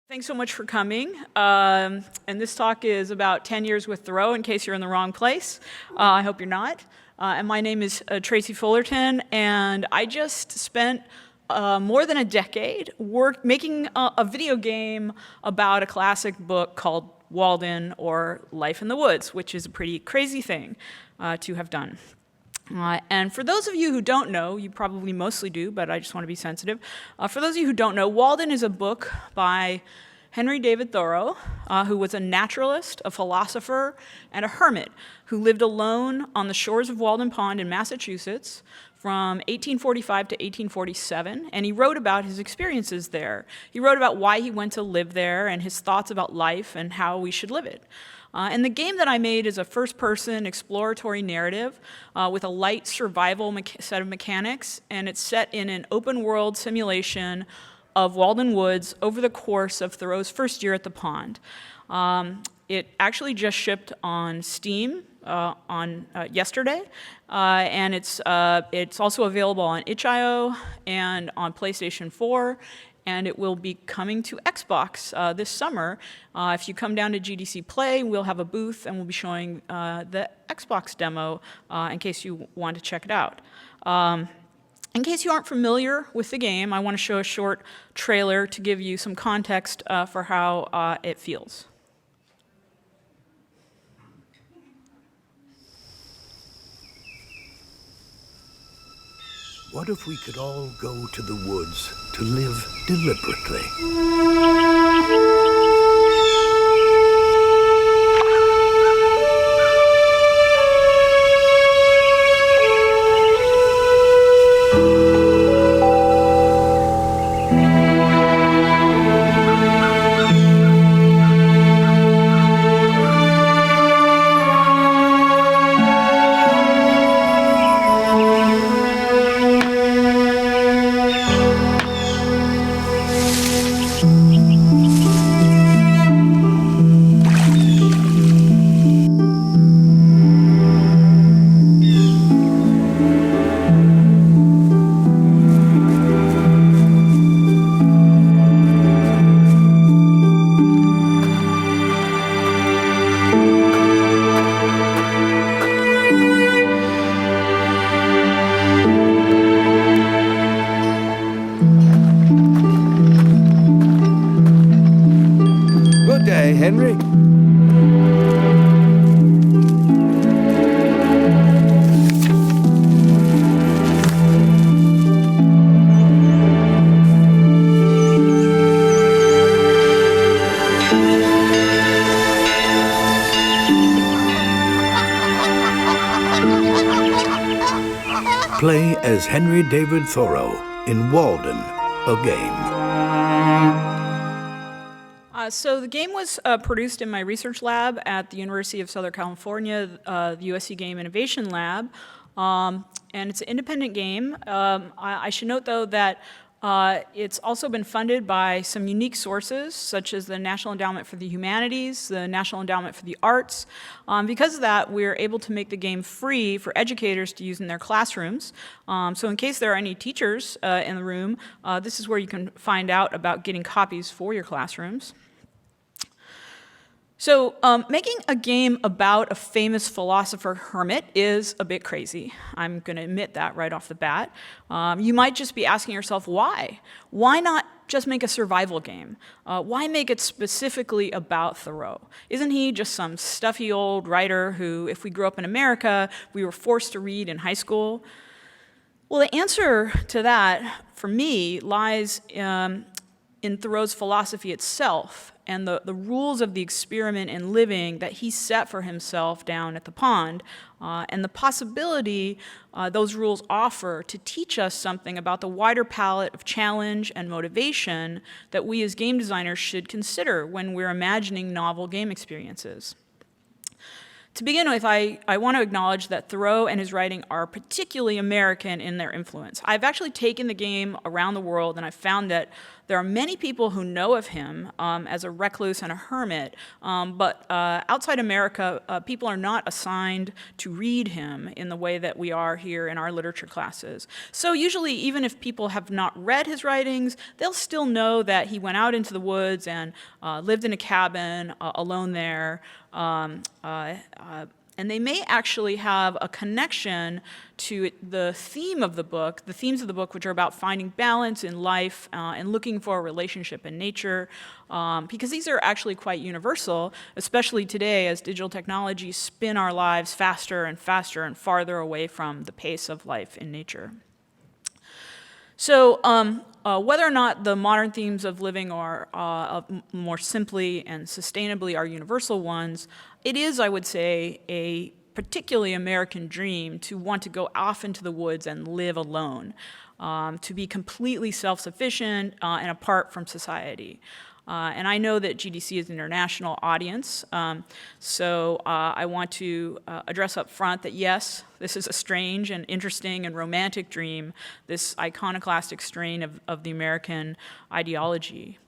Thanks so much for coming. And this talk is about 10 years with Thoreau, in case you're in the wrong place. I hope you're not. And my name is Tracy Fullerton, and I just spent more than a decade making a video game about a classic book called Walden, or Life in the Woods, which is a pretty crazy thing to have done. And for those of you who don't know, you probably mostly do, but I just want to be sensitive. For those of you who don't know, Walden is a book by Henry David Thoreau, who was a naturalist, a philosopher, and a hermit who lived alone on the shores of Walden Pond in Massachusetts from 1845 to 1847, and he wrote about his experiences there. He wrote about why he went to live there and his thoughts about life and how we should live it. And the game that I made is a first-person exploratory narrative with a light survival set of mechanics, and it's set in an open-world simulation of Walden Woods over the course of Thoreau's first year at the pond. It actually just shipped on Steam on yesterday, and it's also available on itch.io and on PlayStation 4. And it will be coming to Xbox this summer. If you come down to GDC Play, we'll have a booth and we'll be showing the Xbox demo in case you want to check it out. In case you aren't familiar with the game, I want to show a short trailer to give you some context for how it feels. What if we could all go to the woods to live deliberately? Good day, Henry. Play as Henry David Thoreau in Walden, a game. So the game was produced in my research lab at the University of Southern California, the USC Game Innovation Lab, and it's an independent game. I should note, though, that it's also been funded by some unique sources, such as the National Endowment for the Humanities, the National Endowment for the Arts. Because of that, we're able to make the game free for educators to use in their classrooms. So in case there are any teachers in the room, this is where you can find out about getting copies for your classrooms. So making a game about a famous philosopher Hermit is a bit crazy. I'm going to admit that right off the bat. You might just be asking yourself, why? Why not just make a survival game? Why make it specifically about Thoreau? Isn't he just some stuffy old writer who, if we grew up in America, we were forced to read in high school? Well, the answer to that, for me, lies in Thoreau's philosophy itself and the rules of the experiment in living that he set for himself down at the pond, and the possibility those rules offer to teach us something about the wider palette of challenge and motivation that we as game designers should consider when we're imagining novel game experiences. To begin with, I want to acknowledge that Thoreau and his writing are particularly American in their influence. I've actually taken the game around the world, and I've found that There are many people who know of him as a recluse and a hermit, but outside America, people are not assigned to read him in the way that we are here in our literature classes. So usually, even if people have not read his writings, they'll still know that he went out into the woods and lived in a cabin alone there. And they may actually have a connection to the theme of the book, the themes of the book, which are about finding balance in life and looking for a relationship in nature, because these are actually quite universal, especially today as digital technologies spin our lives faster and faster and farther away from the pace of life in nature. So whether or not the modern themes of living are more simply and sustainably are universal ones, it is, I would say, a particularly American dream to want to go off into the woods and live alone, to be completely self-sufficient and apart from society. And I know that GDC is an international audience, so I want to address up front that yes, this is a strange and interesting and romantic dream, this iconoclastic strain of the American ideology.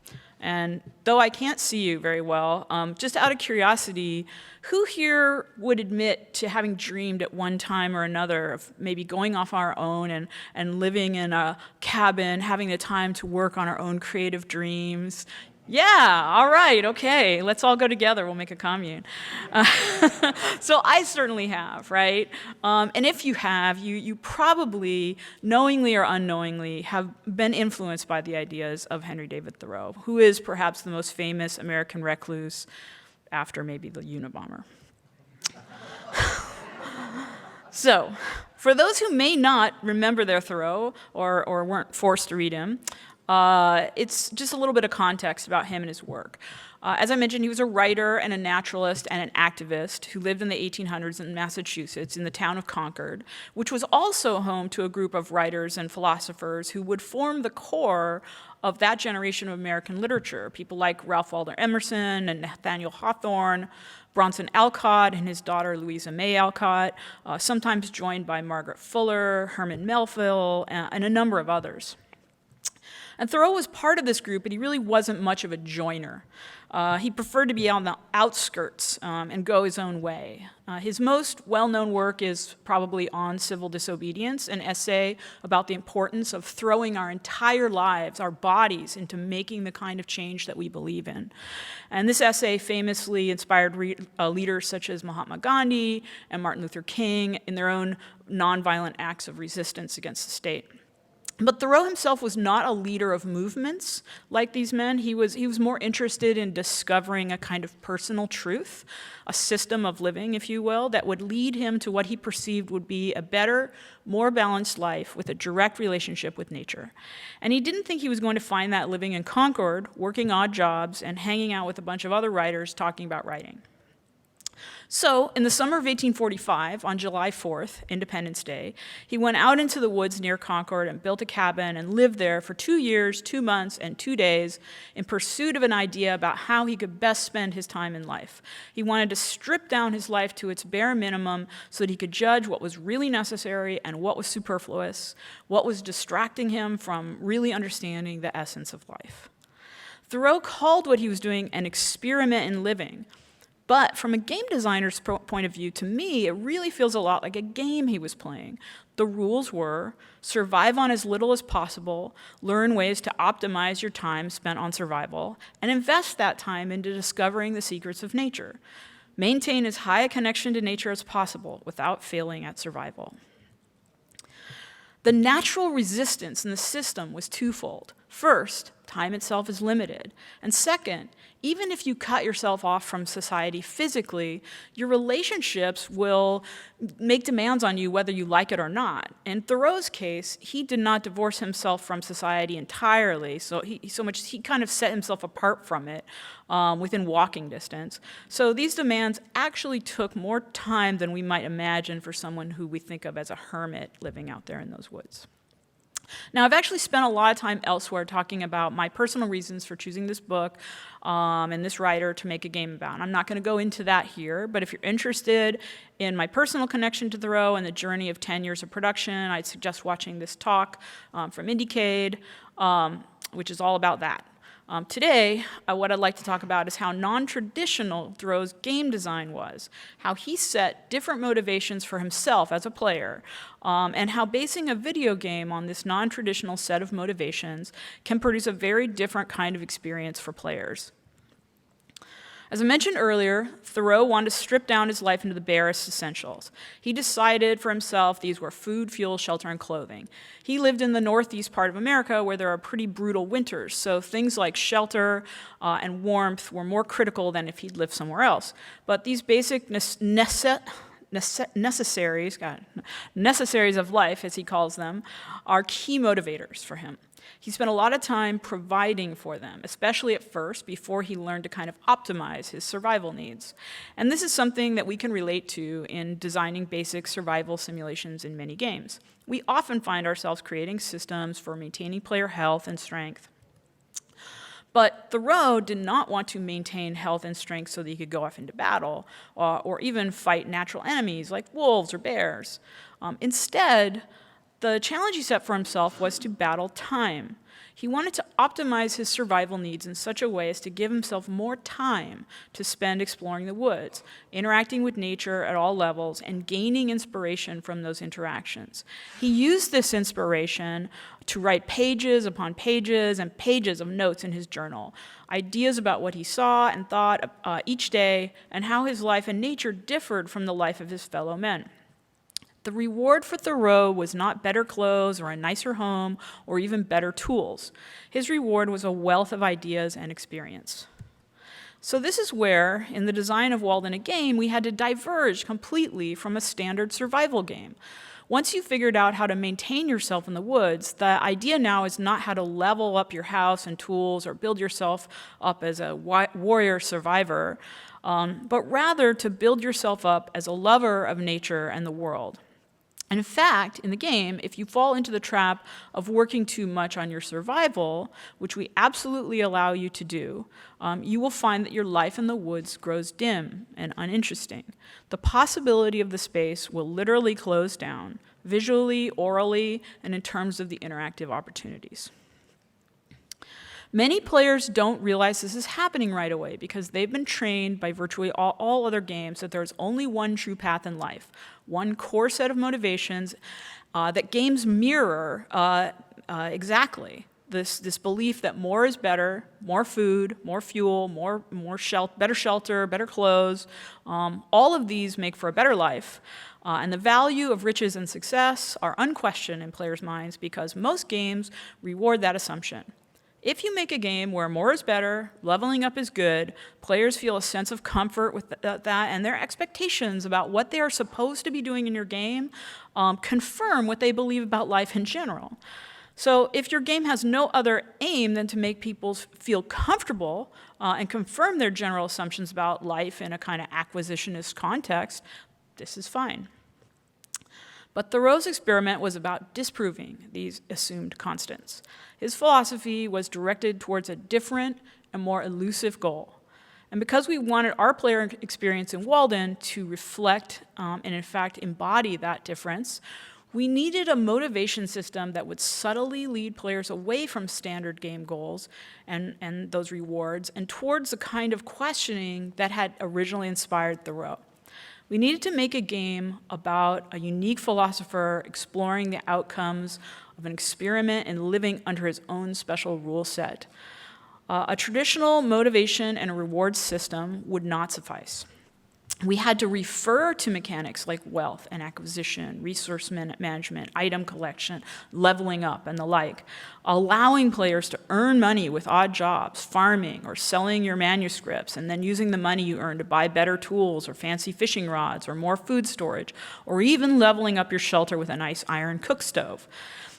And though I can't see you very well, just out of curiosity, who here would admit to having dreamed at one time or another of maybe going off on our own and living in a cabin, having the time to work on our own creative dreams? Yeah, all right, okay, let's all go together, we'll make a commune. So I certainly have, right? And if you have, you probably, knowingly or unknowingly, have been influenced by the ideas of Henry David Thoreau, who is perhaps the most famous American recluse after maybe the Unabomber. So, for those who may not remember their Thoreau or weren't forced to read him, it's just a little bit of context about him and his work. As I mentioned, he was a writer and a naturalist and an activist who lived in the 1800s in Massachusetts in the town of Concord, which was also home to a group of writers and philosophers who would form the core of that generation of American literature, people like Ralph Waldo Emerson and Nathaniel Hawthorne, Bronson Alcott and his daughter Louisa May Alcott, sometimes joined by Margaret Fuller, Herman Melville, and a number of others. And Thoreau was part of this group, but he really wasn't much of a joiner. He preferred to be on the outskirts and go his own way. His most well-known work is probably On Civil Disobedience, an essay about the importance of throwing our entire lives, our bodies, into making the kind of change that we believe in. And this essay famously inspired leaders such as Mahatma Gandhi and Martin Luther King in their own nonviolent acts of resistance against the state. But Thoreau himself was not a leader of movements like these men. He was more interested in discovering a kind of personal truth, a system of living, if you will, that would lead him to what he perceived would be a better, more balanced life with a direct relationship with nature. And he didn't think he was going to find that living in Concord, working odd jobs, and hanging out with a bunch of other writers talking about writing. So, in the summer of 1845, on July 4th, Independence Day, he went out into the woods near Concord and built a cabin and lived there for 2 years, 2 months, and 2 days in pursuit of an idea about how he could best spend his time in life. He wanted to strip down his life to its bare minimum so that he could judge what was really necessary and what was superfluous, what was distracting him from really understanding the essence of life. Thoreau called what he was doing an experiment in living. But from a game designer's point of view, to me, it really feels a lot like a game he was playing. The rules were survive on as little as possible, learn ways to optimize your time spent on survival, and invest that time into discovering the secrets of nature. Maintain as high a connection to nature as possible without failing at survival. The natural resistance in the system was twofold. First, time itself is limited. And second, even if you cut yourself off from society physically, your relationships will make demands on you whether you like it or not. In Thoreau's case, he did not divorce himself from society entirely, so he kind of set himself apart from it within walking distance. So these demands actually took more time than we might imagine for someone who we think of as a hermit living out there in those woods. Now, I've actually spent a lot of time elsewhere talking about my personal reasons for choosing this book and this writer to make a game about. And I'm not going to go into that here, but if you're interested in my personal connection to Thoreau and the journey of 10 years of production, I'd suggest watching this talk from Indiecade. which is all about that. Today, what I'd like to talk about is how non-traditional Thoreau's game design was, how he set different motivations for himself as a player, and how basing a video game on this non-traditional set of motivations can produce a very different kind of experience for players. As I mentioned earlier, Thoreau wanted to strip down his life into the barest essentials. He decided for himself these were food, fuel, shelter, and clothing. He lived in the northeast part of America where there are pretty brutal winters, so things like shelter and warmth were more critical than if he'd lived somewhere else. But these basic necessaries of life, as he calls them, are key motivators for him. He spent a lot of time providing for them, especially at first, before he learned to kind of optimize his survival needs. And this is something that we can relate to in designing basic survival simulations in many games. We often find ourselves creating systems for maintaining player health and strength. But Thoreau did not want to maintain health and strength so that he could go off into battle or even fight natural enemies like wolves or bears. Instead, the challenge he set for himself was to battle time. He wanted to optimize his survival needs in such a way as to give himself more time to spend exploring the woods, interacting with nature at all levels, and gaining inspiration from those interactions. He used this inspiration to write pages upon pages and pages of notes in his journal, ideas about what he saw and thought each day, and how his life in nature differed from the life of his fellow men. The reward for Thoreau was not better clothes or a nicer home or even better tools. His reward was a wealth of ideas and experience. So this is where, in the design of Walden a Game, we had to diverge completely from a standard survival game. Once you've figured out how to maintain yourself in the woods, the idea now is not how to level up your house and tools or build yourself up as a warrior survivor, but rather to build yourself up as a lover of nature and the world. And in fact, in the game, if you fall into the trap of working too much on your survival, which we absolutely allow you to do, you will find that your life in the woods grows dim and uninteresting. The possibility of the space will literally close down, visually, orally, and in terms of the interactive opportunities. Many players don't realize this is happening right away because they've been trained by virtually all other games that there's only one true path in life, one core set of motivations that games mirror exactly. This belief that more is better, more food, more fuel, better shelter, better clothes, all of these make for a better life. And the value of riches and success are unquestioned in players' minds because most games reward that assumption. If you make a game where more is better, leveling up is good, players feel a sense of comfort with that, and their expectations about what they are supposed to be doing in your game confirm what they believe about life in general. So if your game has no other aim than to make people feel comfortable and confirm their general assumptions about life in a kind of acquisitionist context, this is fine. But Thoreau's experiment was about disproving these assumed constants. His philosophy was directed towards a different and more elusive goal. And because we wanted our player experience in Walden to reflect and in fact embody that difference, we needed a motivation system that would subtly lead players away from standard game goals and those rewards and towards the kind of questioning that had originally inspired Thoreau. We needed to make a game about a unique philosopher exploring the outcomes of an experiment and living under his own special rule set. A traditional motivation and a reward system would not suffice. We had to refer to mechanics like wealth and acquisition, resource management, item collection, leveling up, and the like, allowing players to earn money with odd jobs, farming or selling your manuscripts, and then using the money you earn to buy better tools or fancy fishing rods or more food storage, or even leveling up your shelter with a nice iron cook stove.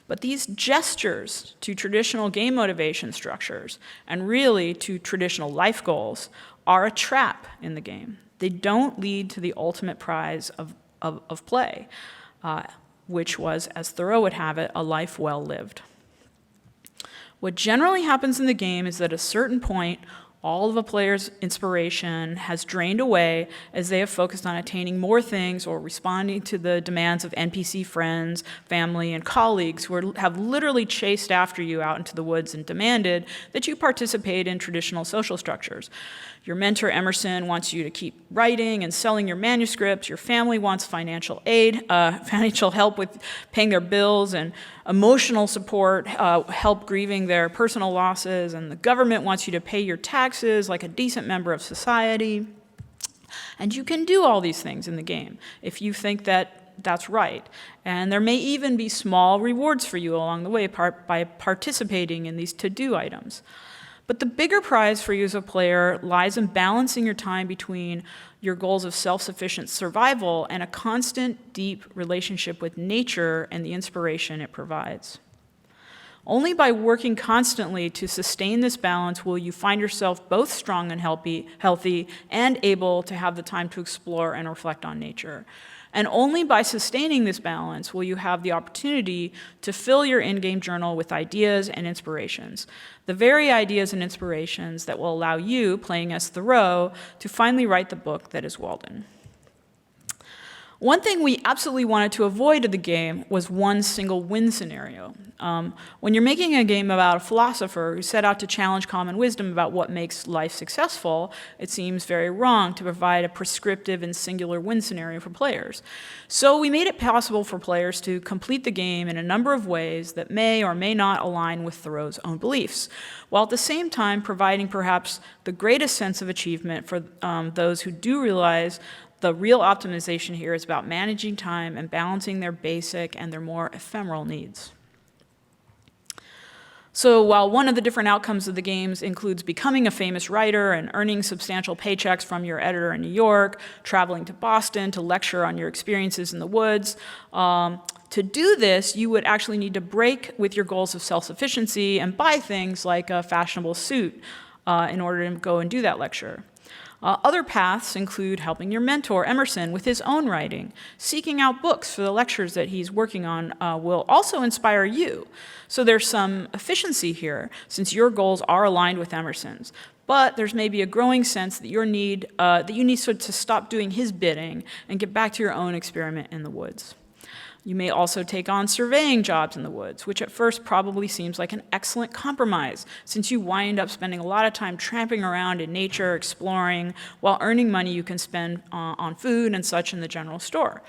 But these gestures to traditional game motivation structures, and really to traditional life goals, are a trap in the game. They don't lead to the ultimate prize of play, which was, as Thoreau would have it, a life well lived. What generally happens in the game is that at a certain point, All of a player's inspiration has drained away as they have focused on attaining more things or responding to the demands of NPC friends, family, and colleagues who have literally chased after you out into the woods and demanded that you participate in traditional social structures. Your mentor, Emerson, wants you to keep writing and selling your manuscripts. Your family wants financial aid, financial help with paying their bills and emotional support, help grieving their personal losses. And the government wants you to pay your taxes like a decent member of society. And you can do all these things in the game if you think that that's right. And there may even be small rewards for you along the way by participating in these to-do items. But the bigger prize for you as a player lies in balancing your time between your goals of self-sufficient survival and a constant, deep relationship with nature and the inspiration it provides. Only by working constantly to sustain this balance will you find yourself both strong and healthy and able to have the time to explore and reflect on nature. And only by sustaining this balance will you have the opportunity to fill your in-game journal with ideas and inspirations. The very ideas and inspirations that will allow you, playing as Thoreau, to finally write the book that is Walden. One thing we absolutely wanted to avoid in the game was one single win scenario. When you're making a game about a philosopher who set out to challenge common wisdom about what makes life successful, it seems very wrong to provide a prescriptive and singular win scenario for players. So we made it possible for players to complete the game in a number of ways that may or may not align with Thoreau's own beliefs, while at the same time providing perhaps the greatest sense of achievement for those who do realize the real optimization here is about managing time and balancing their basic and their more ephemeral needs. So while one of the different outcomes of the games includes becoming a famous writer and earning substantial paychecks from your editor in New York, traveling to Boston to lecture on your experiences in the woods, to do this, you would actually need to break with your goals of self-sufficiency and buy things like a fashionable suit in order to go and do that lecture. Other paths include helping your mentor, Emerson, with his own writing. Seeking out books for the lectures that he's working on will also inspire you. So there's some efficiency here, since your goals are aligned with Emerson's. But there's maybe a growing sense that you need to stop doing his bidding and get back to your own experiment in the woods. You may also take on surveying jobs in the woods, which at first probably seems like an excellent compromise, since you wind up spending a lot of time tramping around in nature, exploring, while earning money you can spend on food and such in the general store.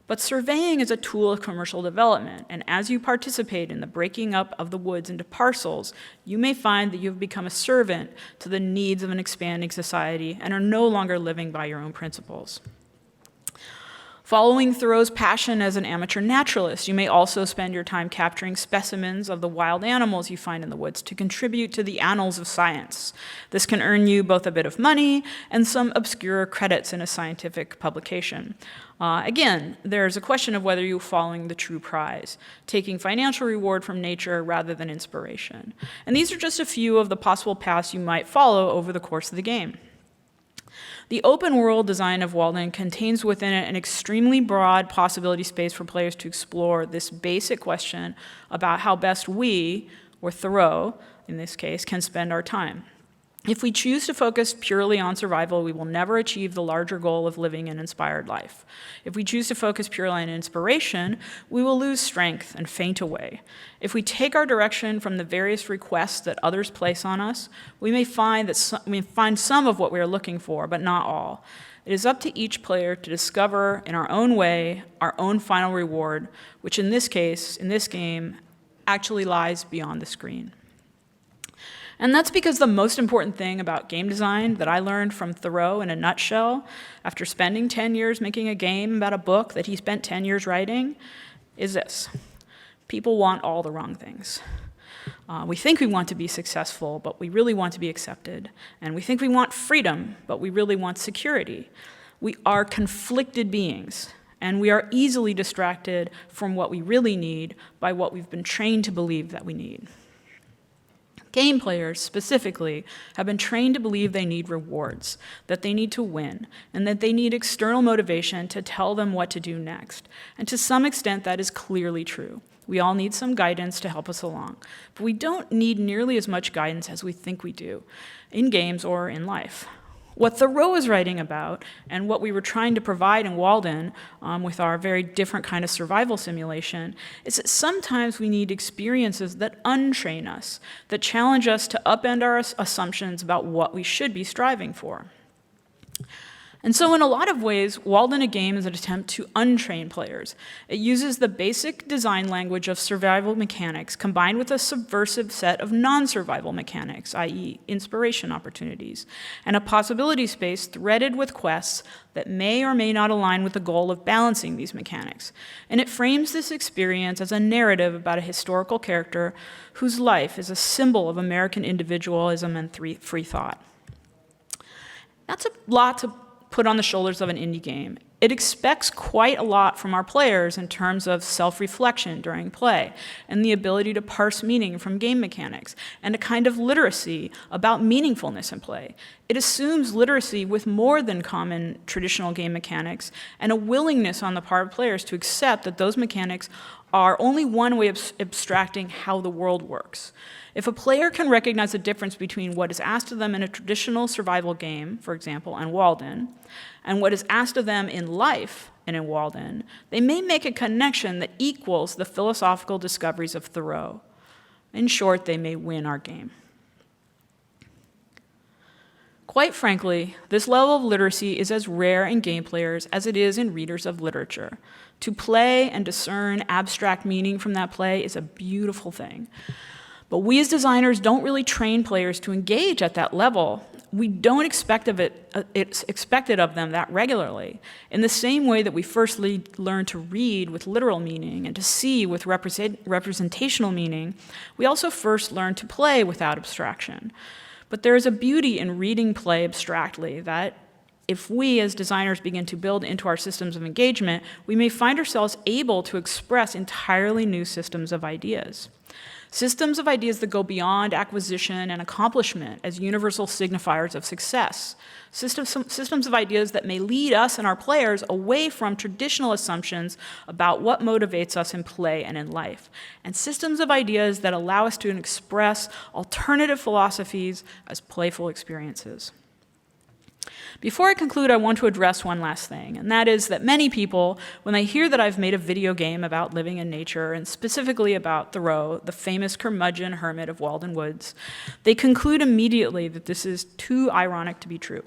But surveying is a tool of commercial development, and as you participate in the breaking up of the woods into parcels, you may find that you've become a servant to the needs of an expanding society and are no longer living by your own principles. Following Thoreau's passion as an amateur naturalist, you may also spend your time capturing specimens of the wild animals you find in the woods to contribute to the annals of science. This can earn you both a bit of money and some obscure credits in a scientific publication. Again, there's a question of whether you're following the true prize, taking financial reward from nature rather than inspiration. And these are just a few of the possible paths you might follow over the course of the game. The open world design of Walden contains within it an extremely broad possibility space for players to explore this basic question about how best we, or Thoreau in this case, can spend our time. If we choose to focus purely on survival, we will never achieve the larger goal of living an inspired life. If we choose to focus purely on inspiration, we will lose strength and faint away. If we take our direction from the various requests that others place on us, we may find some of what we are looking for, but not all. It is up to each player to discover in our own way our own final reward, which in this case, in this game, actually lies beyond the screen. And that's because the most important thing about game design that I learned from Thoreau in a nutshell, after spending 10 years making a game about a book that he spent 10 years writing, is this. People want all the wrong things. We think we want to be successful, but we really want to be accepted. And we think we want freedom, but we really want security. We are conflicted beings, and we are easily distracted from what we really need by what we've been trained to believe that we need. Game players, specifically, have been trained to believe they need rewards, that they need to win, and that they need external motivation to tell them what to do next. And to some extent, that is clearly true. We all need some guidance to help us along, but we don't need nearly as much guidance as we think we do, in games or in life. What Thoreau is writing about, and what we were trying to provide in Walden with our very different kind of survival simulation, is that sometimes we need experiences that untrain us, that challenge us to upend our assumptions about what we should be striving for. And so in a lot of ways, Walden a Game is an attempt to untrain players. It uses the basic design language of survival mechanics combined with a subversive set of non-survival mechanics, i.e. inspiration opportunities, and a possibility space threaded with quests that may or may not align with the goal of balancing these mechanics. And it frames this experience as a narrative about a historical character whose life is a symbol of American individualism and free thought. That's a lot to put on the shoulders of an indie game. It expects quite a lot from our players in terms of self-reflection during play, and the ability to parse meaning from game mechanics, and a kind of literacy about meaningfulness in play. It assumes literacy with more than common traditional game mechanics, and a willingness on the part of players to accept that those mechanics are only one way of abstracting how the world works. If a player can recognize the difference between what is asked of them in a traditional survival game, for example, and Walden, and what is asked of them in life and in Walden, they may make a connection that equals the philosophical discoveries of Thoreau. In short, they may win our game. Quite frankly, this level of literacy is as rare in game players as it is in readers of literature. To play and discern abstract meaning from that play is a beautiful thing. But we as designers don't really train players to engage at that level. We don't expect it's expected of them that regularly. In the same way that we first learn to read with literal meaning and to see with representational meaning, we also first learn to play without abstraction. But there is a beauty in reading play abstractly that if we as designers begin to build into our systems of engagement, we may find ourselves able to express entirely new systems of ideas. Systems of ideas that go beyond acquisition and accomplishment as universal signifiers of success. Systems of ideas that may lead us and our players away from traditional assumptions about what motivates us in play and in life. And systems of ideas that allow us to express alternative philosophies as playful experiences. Before I conclude, I want to address one last thing, and that is that many people, when they hear that I've made a video game about living in nature, and specifically about Thoreau, the famous curmudgeon hermit of Walden Woods, they conclude immediately that this is too ironic to be true.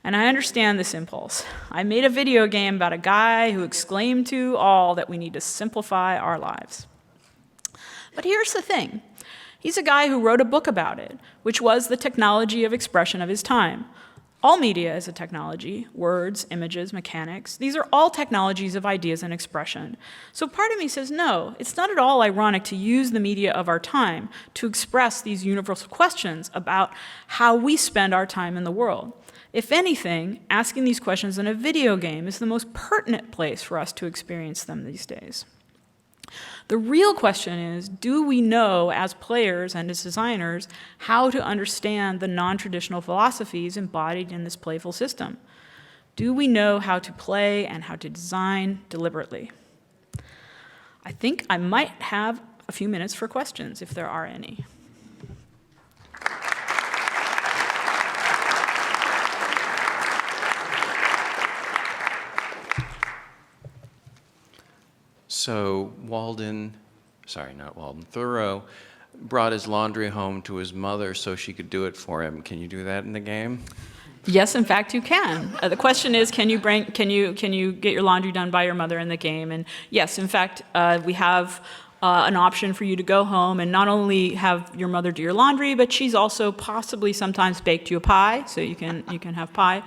And I understand this impulse. I made a video game about a guy who exclaimed to all that we need to simplify our lives. But here's the thing. He's a guy who wrote a book about it, which was the technology of expression of his time. All media is a technology, words, images, mechanics. These are all technologies of ideas and expression. So part of me says, no, it's not at all ironic to use the media of our time to express these universal questions about how we spend our time in the world. If anything, asking these questions in a video game is the most pertinent place for us to experience them these days. The real question is, do we know as players and as designers how to understand the non-traditional philosophies embodied in this playful system? Do we know how to play and how to design deliberately? I think I might have a few minutes for questions, if there are any. So Thoreau brought his laundry home to his mother so she could do it for him. Can you do that in the game? Yes, in fact, you can. The question is, can you get your laundry done by your mother in the game? And yes, in fact, we have an option for you to go home and not only have your mother do your laundry, but she's also possibly sometimes baked you a pie, so you can have pie.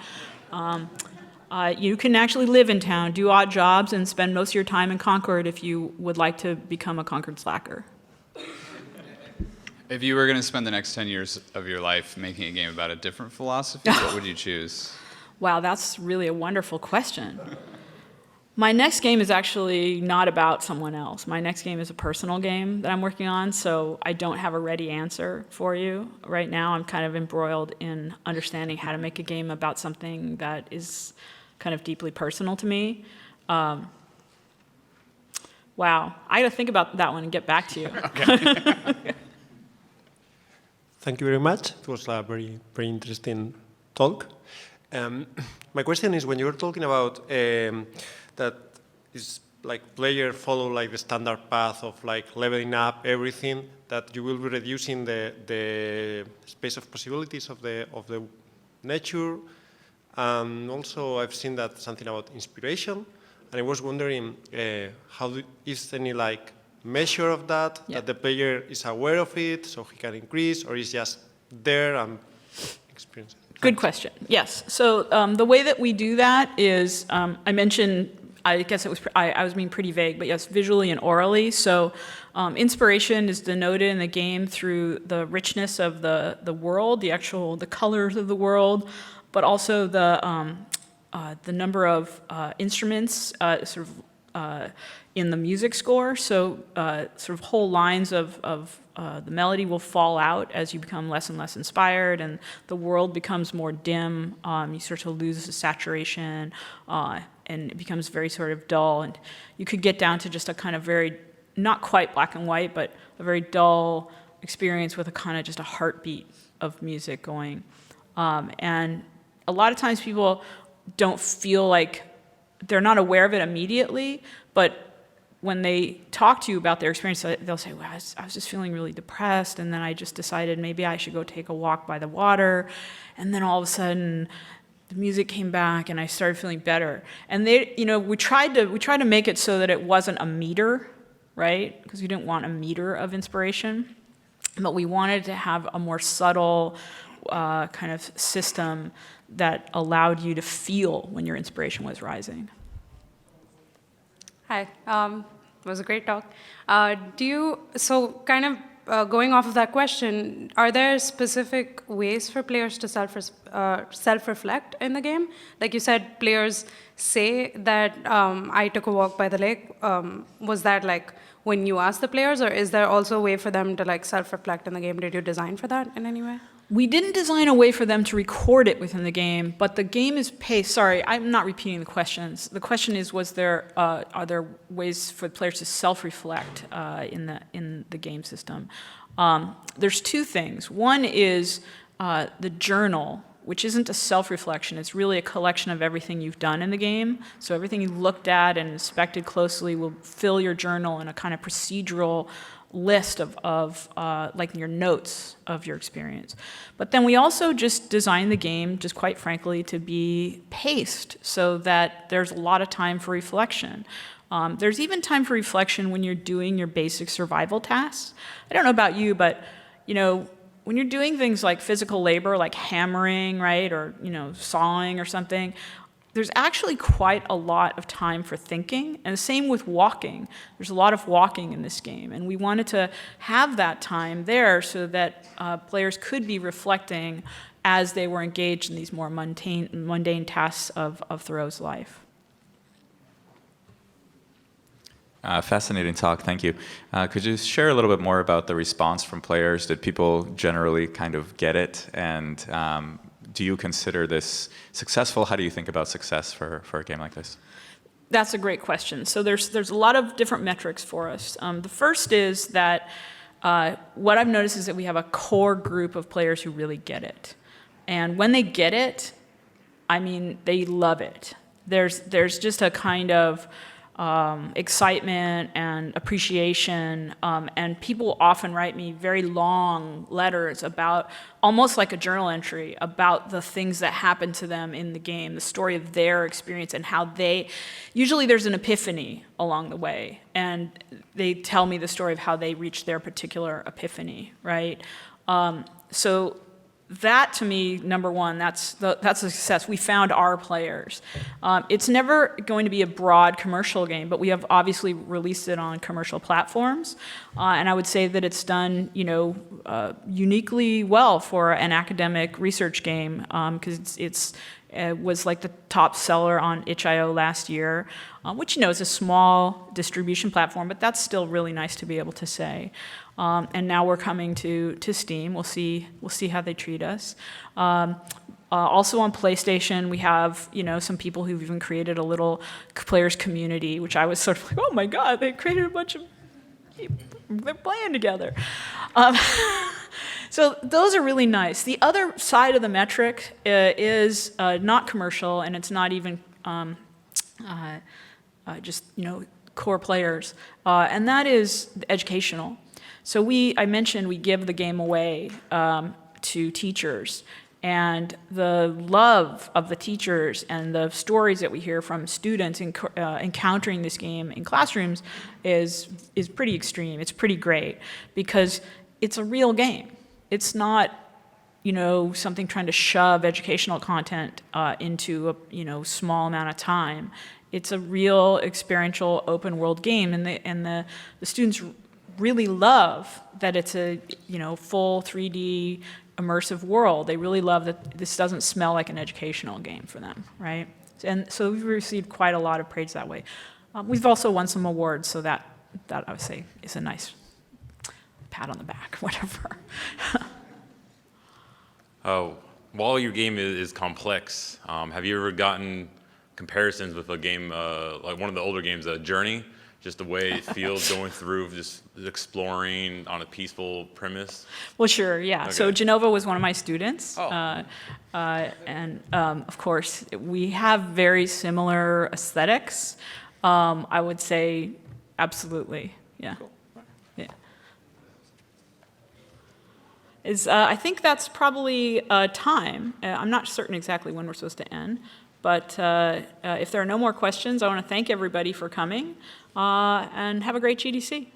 You can actually live in town, do odd jobs, and spend most of your time in Concord if you would like to become a Concord slacker. If you were going to spend the next 10 years of your life making a game about a different philosophy, what would you choose? Wow, that's really a wonderful question. My next game is actually not about someone else. My next game is a personal game that I'm working on, so I don't have a ready answer for you. Right now, I'm kind of embroiled in understanding how to make a game about something that is kind of deeply personal to me. What Wow. I got to think about that one and get back to you. Thank you very much. It was a very, very interesting talk. My question is, when you're talking about that is like player follow like the standard path of like leveling up everything, that you will be reducing the space of possibilities of the nature. Also, I've seen that something about inspiration, and I was wondering is any like measure of that, that the player is aware of it, so he can increase, or is just there and experience it? Good question. Yes. So the way that we do that is, I mentioned, I guess it was, I was being pretty vague, but yes, visually and orally. So inspiration is denoted in the game through the richness of the world, the colors of the world, but also the number of instruments in the music score. So sort of whole lines of the melody will fall out as you become less and less inspired, and the world becomes more dim. You start to lose the saturation, and it becomes very sort of dull. And you could get down to just a kind of very, not quite black and white, but a very dull experience with a kind of just a heartbeat of music going. And a lot of times people don't feel like, they're not aware of it immediately, but when they talk to you about their experience, they'll say, well, I was just feeling really depressed, and then I just decided maybe I should go take a walk by the water, and then all of a sudden the music came back and I started feeling better. And we tried to make it so that it wasn't a meter, right? Because we didn't want a meter of inspiration, but we wanted to have a more subtle kind of system that allowed you to feel when your inspiration was rising. Hi, it was a great talk. Going off of that question, are there specific ways for players to self-reflect in the game? Like you said, players say that I took a walk by the lake. Was that like when you asked the players, or is there also a way for them to like self-reflect in the game? Did you design for that in any way? We didn't design a way for them to record it within the game, but the game is paced. Sorry, I'm not repeating the questions. The question is, are there ways for players to self-reflect in the game system? There's two things. One is the journal, which isn't a self-reflection. It's really a collection of everything you've done in the game. So everything you looked at and inspected closely will fill your journal in a kind of procedural list of like your notes of your experience. But then we also just designed the game, just quite frankly, to be paced so that there's a lot of time for reflection. There's even time for reflection when you're doing your basic survival tasks. I don't know about you, but when you're doing things like physical labor, like hammering, right, or sawing or something, there's actually quite a lot of time for thinking, and the same with walking. There's a lot of walking in this game, and we wanted to have that time there so that players could be reflecting as they were engaged in these more mundane tasks of Thoreau's life. Fascinating talk, thank you. Could you share a little bit more about the response from players? Did people generally kind of get it? And do you consider this successful? How do you think about success for a game like this? That's a great question. So there's a lot of different metrics for us. The first is that what I've noticed is that we have a core group of players who really get it. And when they get it, I mean, they love it. There's just a kind of excitement and appreciation, and people often write me very long letters about, almost like a journal entry, about the things that happened to them in the game, the story of their experience, and how usually there's an epiphany along the way, and they tell me the story of how they reached their particular epiphany, right? So that, to me, number one, that's a success. We found our players. It's never going to be a broad commercial game, but we have obviously released it on commercial platforms, and I would say that it's done, uniquely well for an academic research game, because was like the top seller on itch.io last year, which, you know, is a small distribution platform, but that's still really nice to be able to say. And now we're coming to Steam. We'll see how they treat us. Also on PlayStation, we have, you know, some people who've even created a little players community, which I was sort of like, oh my God, they created a bunch of people, they're playing together. So those are really nice. The other side of the metric is not commercial, and it's not even just, you know, core players, and that is educational. So I mentioned we give the game away to teachers, and the love of the teachers and the stories that we hear from students encountering this game in classrooms is pretty extreme. It's pretty great because it's a real game. It's not, you know, something trying to shove educational content into a, you know, small amount of time. It's a real experiential open world game, and the students really love that it's a, you know, full 3D immersive world. They really love that this doesn't smell like an educational game for them, right? And so we've received quite a lot of praise that way. We've also won some awards, so that I would say is a nice pat on the back, whatever. While your game is complex, have you ever gotten comparisons with a game like one of the older games, Journey? Just the way it feels going through, just exploring on a peaceful premise? Well, sure, yeah. Okay. So Genova was one of my students. Oh. And of course, we have very similar aesthetics. I would say absolutely, yeah. Cool. Yeah. I think that's probably time. I'm not certain exactly when we're supposed to end. But if there are no more questions, I want to thank everybody for coming, and have a great GDC.